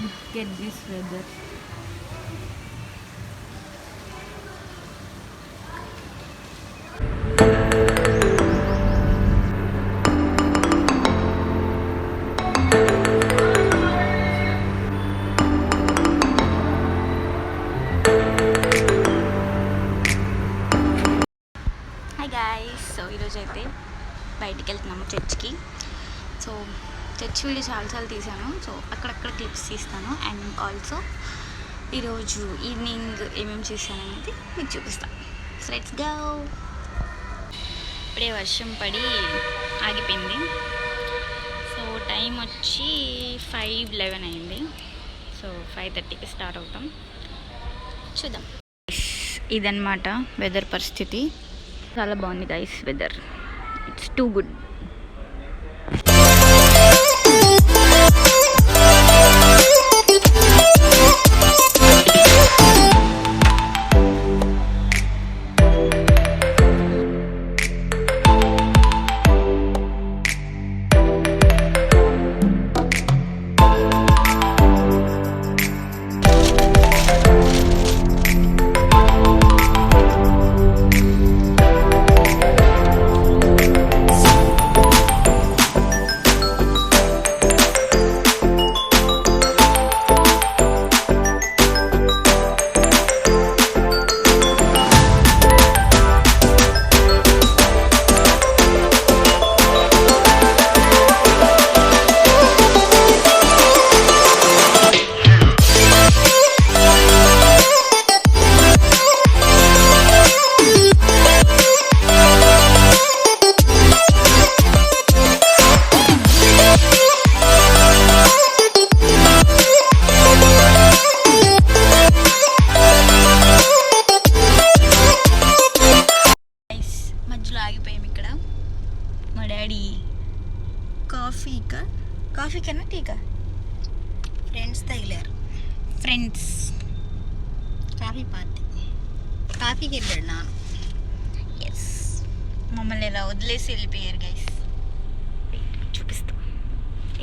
Look at this weather. Hi guys, so ఈరోజు అయితే బయటికి వెళ్తున్నాము చర్చ్కి. సో చర్చ్ వీడియో చాలాసార్లు తీసాను, సో అక్కడక్కడ క్లిప్స్ తీస్తాను. అండ్ ఆల్సో ఈరోజు ఈవినింగ్ ఏమేమి చేశాను అనేది మీకు చూపిస్తాను. So let's go. ఇప్పుడే వర్షం పడి ఆగిపోయింది. సో టైం వచ్చి 5:11 అయింది. సో 5:30కి స్టార్ట్ అవుతాం. చూద్దాం. ఇదన్నమాట వెదర్ పరిస్థితి. చాలా బాగుంది guys weather. It's too good. Coffee కన్నా టీకా ఫ్రెండ్స్ తగిలారు. Friends coffee party. కాఫీకి వెళ్ళాడు నాన్న. ఎస్, మమ్మల్ని ఇలా వదిలేసి వెళ్ళిపోయారు గైస్. చూపిస్తాం.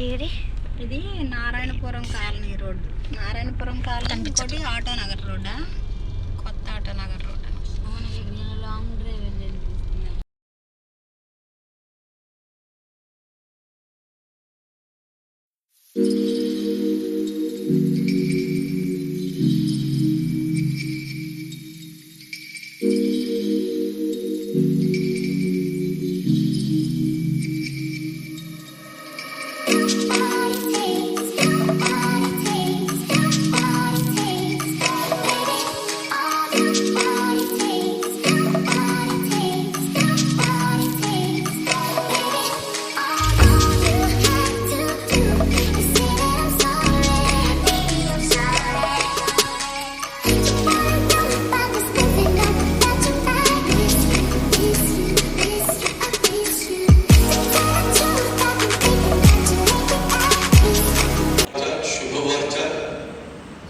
ఏది ఇది Narayanapuram colony road. Narayanapuram colony ఇంకోటి ఆటోనగర్ రోడ్డా, కొత్త ఆటోనగర్ రోడ్. నేను లాంగ్ డ్రైవ్ వెళ్ళాను.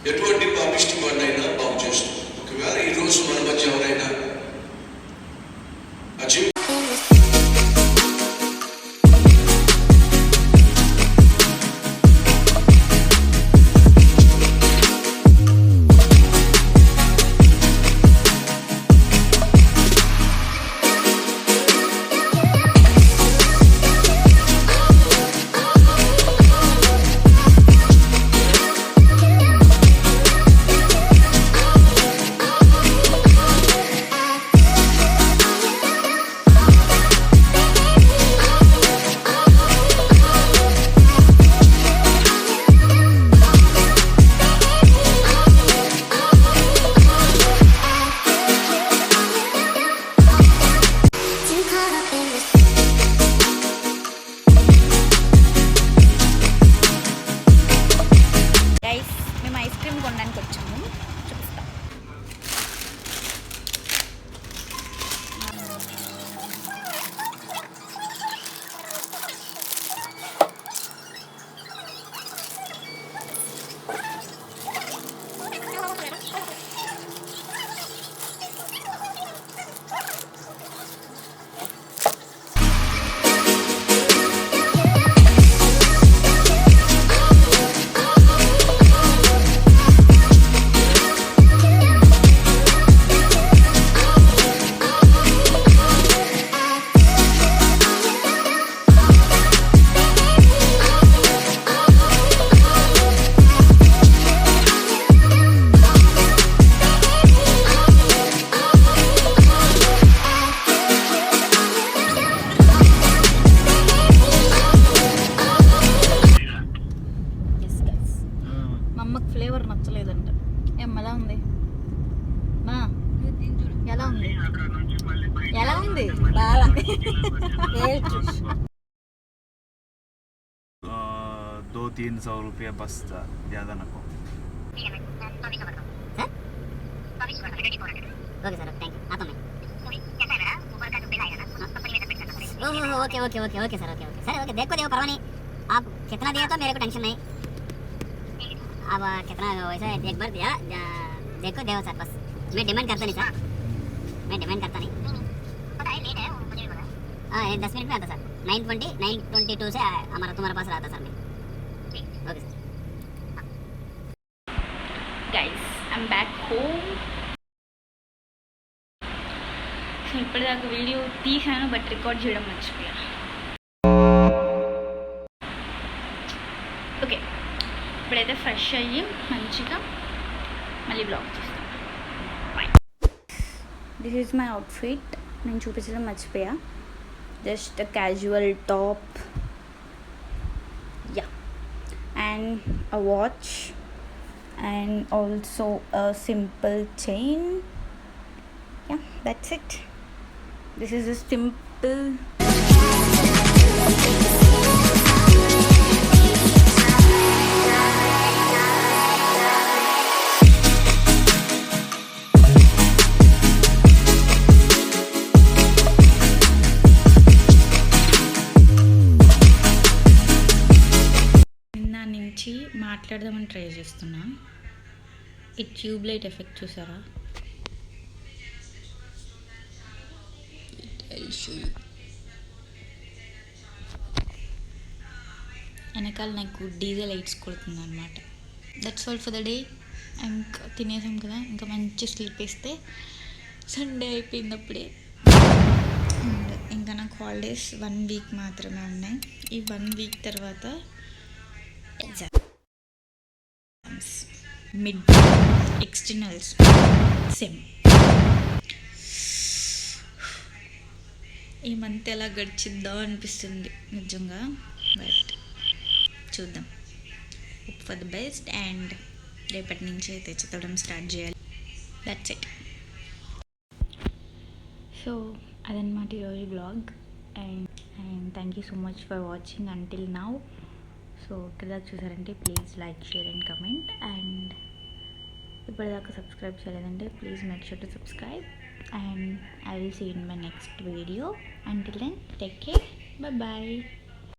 ఎటువంటి పాపిష్టి వాడినైనా బాగు చేస్తుంది. ఒకవేళ ఈరోజు మన మధ్య ఎవరైనా మా అమ్మకి ఫ్లేవర్ నచ్చలేదంట. ఎలా ఉంది మా? ఎలా ఉంది? ఎలా ఉంది? బాగా 200-300 रुपया बचता, ज़्यादा ना को। Okay sir, thank you. आता हूँ मैं। Okay okay okay okay sir, okay okay sir, okay देखो देखो, परवाह नहीं, आप कितना दिया तो मेरे को टेंशन नहीं। अब कितना वैसा एक बार दिया, देखो देखो सर, बस मैं डिमांड करता नहीं सर, मैं डिमांड करता नहीं। हाँ 10 मिनट में आता सर, 9:22 से हमारा तुम्हारे पास रहता सर मैं। Okay sir. Guys I'm back home. So ఇప్పటిదాకా వీడియో తీసాను బట్ రికార్డ్ చేయడం మర్చిపోయా. ఓకే, ఇప్పుడైతే ఫ్రెష్ అయ్యి మంచిగా మళ్ళీ బ్లాగ్ చేస్తాను. Bye. This is my outfit. నేను చూపించడం మర్చిపోయా. Just casual top, yeah, and a watch, and also a simple chain. Yeah, that's it. This is a simple నిన్న నుంచి మాట్లాడదామని ట్రై చేస్తున్నా. ఈ ట్యూబ్ లైట్ ఎఫెక్ట్ చూసారా? వెనకాల నాకు డీజే లైట్స్ కొడుతుంది అనమాట. That's all for the day. ఇంకా తినేసాం కదా, ఇంకా మంచి స్లీప్ వేస్తే సండే అయిపోయింది అప్పుడే. అండ్ ఇంకా నాకు హాలిడేస్ 1 వీక్ మాత్రమే ఉన్నాయి. ఈ 1 వీక్ తర్వాత ఎగ్జామ్స్, మిడ్, ఎక్స్టర్నల్స్, సెమ్. ఈ మంత్ ఎలా గడిచిద్దా అనిపిస్తుంది నిజంగా, బట్ చూద్దాం. Hope for the best. And రేపటి నుంచి అయితే చదవడం స్టార్ట్ చేయాలి. That's it. సో అదనమాట ఈరోజు blog. And thank you so much for watching until now. So ఇక్కడిదాకా చూసారంటే please like, share and comment. And ఇప్పటిదాకా సబ్స్క్రైబ్ చేయలేదంటే please make sure to subscribe. And I will see you in my next video. Until then, take care. Bye bye.